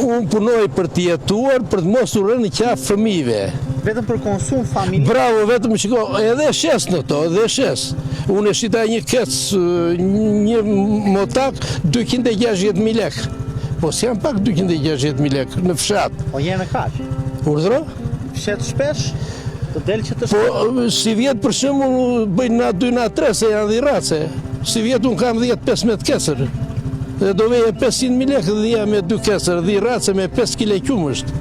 Unë punoj për të jetuar, për të mos u rënë në qafë fëmijëve. Vetëm për konsum familjar? Bravo, vetëm shiko, edhe shes në to, edhe shes. Unë e shita një kec, një motak, 260.000 lek. Po s'jam pak 260.000 lek në fshat. Po jene kaq? Urdhro? Fshet shpesh? Të del që të Po, si vjetë për shumë, bëjnë na 2 na 3, se janë dhirace. Si vjetë unë kam 10-15 kesër. Dhe do veje 500.000 lek dhe dhja me 2 kesër, dhirace me 5 kile qumësht.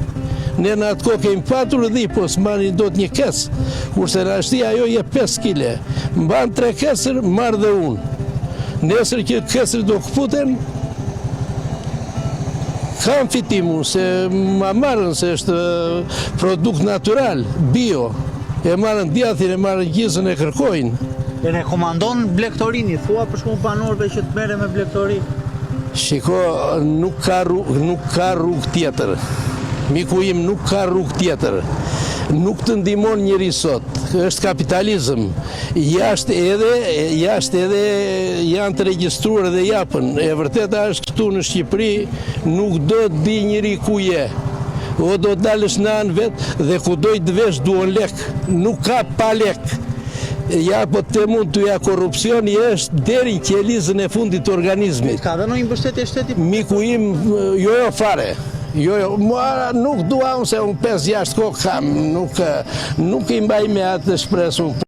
Ne në atë kohë kemi patur dhe po s'mani do të një kesë, kurse në ashtia ajo je 5 kile. Mban 3 kesër, marrë dhe unë. Nesër që kesër do këputen, kam fitim unë, se ma marrën se është produkt natural, bio. E marrën djathin, e marrën gjizën, e kërkojnë. E rekomandon blegtorin, i thua për shumë banorëve që të mere me blegtori? Shiko, nuk ka rrugë tjetër. Miku im nuk ka rrugë tjetër. Nuk të ndihmon njëri sot. Është kapitalizëm. Jashtë edhe janë të regjistruar dhe japën. E vërteta është këtu në Shqipëri nuk do të di njëri ku je. O do të dalësh në anë vetë dhe ku doj të vesh duon lek. Nuk ka pa lek. Ja, po të mund të ja korupcion, është deri në qelizën e fundit të organizmit. Ka dhe në mbështetje shteti? Miku im, jo fare. Jo, nuk dua unë se unë 5-6 kohë kam, nuk i mbaj me atë shpresë unë.